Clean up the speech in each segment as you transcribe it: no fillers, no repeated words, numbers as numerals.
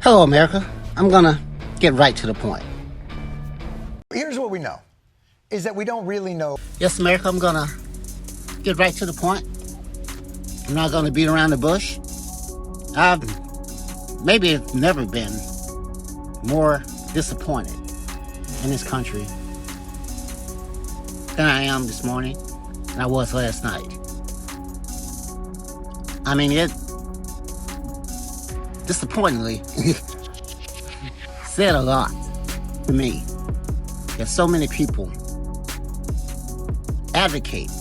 Hello, America. I'm gonna get right to the point. Here's what we know, is that we don't really know. Yes, America, I'm gonna get right to the point. I'm not gonna beat around the bush. Maybe it's never been more disappointed in this country than I am this morning and I was last night. I mean, it disappointingly said a lot to me that so many people advocate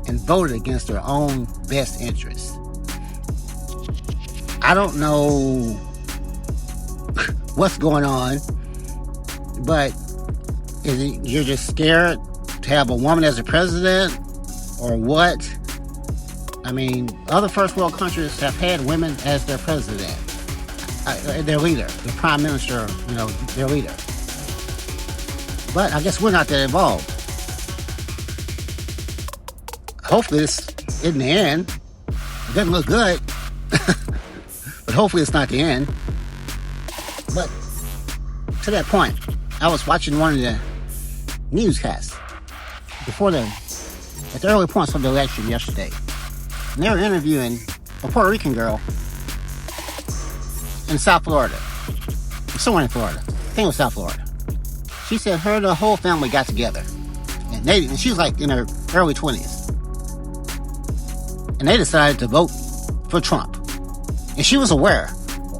and voted against their own best interests. I don't know what's going on, but is it you're just scared to have a woman as a president, or what? I mean, other first world countries have had women as their president, their leader, the prime minister, their leader. But I guess we're not that involved. Hopefully this isn't the end. It doesn't look good. But hopefully it's not the end. But to that point, I was watching one of the newscasts at the early points of the election yesterday. And they were interviewing a Puerto Rican girl in South Florida. Somewhere in Florida. I think it was South Florida. She said her and her whole family got together. And she was like in her early 20s. And they decided to vote for Trump. And she was aware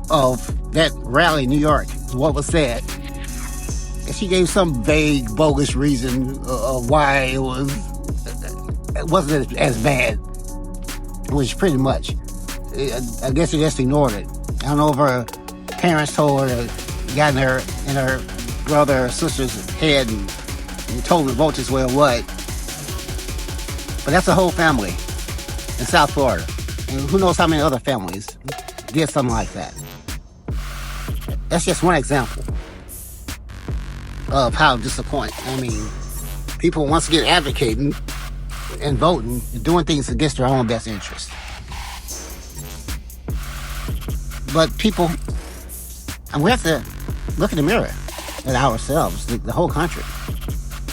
of that rally in New York, what was said. And she gave some vague, bogus reason of why it wasn't as bad. Which pretty much, I guess she just ignored it. I don't know if her parents told her to get in her brother or sister's head and told them to vote this way or what. But that's a whole family in South Florida. And who knows how many other families did something like that. That's just one example of how disappointing. I mean, people once again advocating and voting and doing things against their own best interest. But people, and we have to look in the mirror at ourselves, the whole country.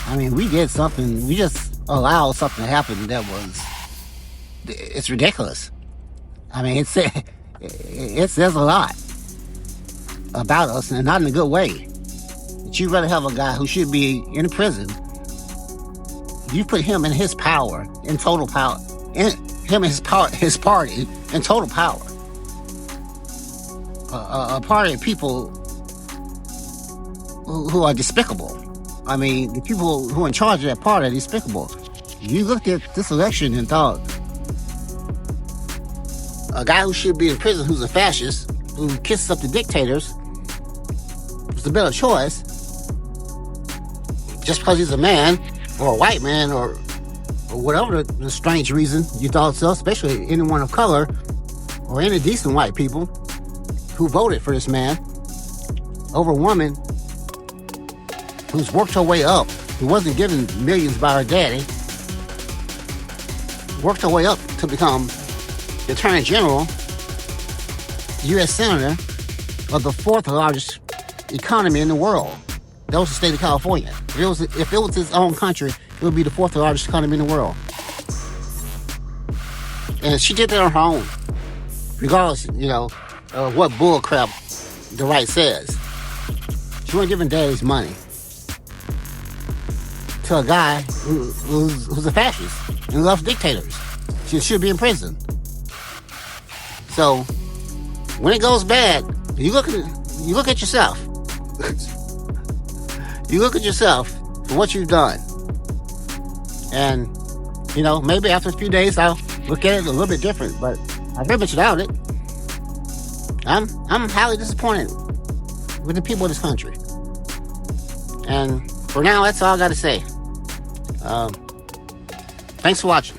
I mean, we did something, we just allowed something to happen that it's ridiculous. I mean, it says a lot about us, and not in a good way. That you'd rather have a guy who should be in prison. You put him and his power in total power, him and his party in total power. A party of people who are despicable. I mean, the people who are in charge of that party are despicable. You looked at this election and thought, a guy who should be in prison, who's a fascist, who kisses up the dictators, is a better choice. Just because he's a man, or a white man, or whatever the strange reason you thought so, especially anyone of color, or any decent white people who voted for this man over a woman who's worked her way up, who wasn't given millions by her daddy, worked her way up to become the Attorney General, U.S. Senator of the fourth largest economy in the world. That was the state of California. If it was its own country, it would be the fourth largest economy in the world. And she did that on her own, regardless, of what bull crap the right says. She wasn't giving daddy's money to a guy who's a fascist and loves dictators. She should be in prison. So when it goes bad, you look at yourself. You look at yourself for what you've done. And, maybe after a few days I'll look at it a little bit different, but I very much doubt it. I'm highly disappointed with the people of this country. And for now, that's all I got to say. Thanks for watching.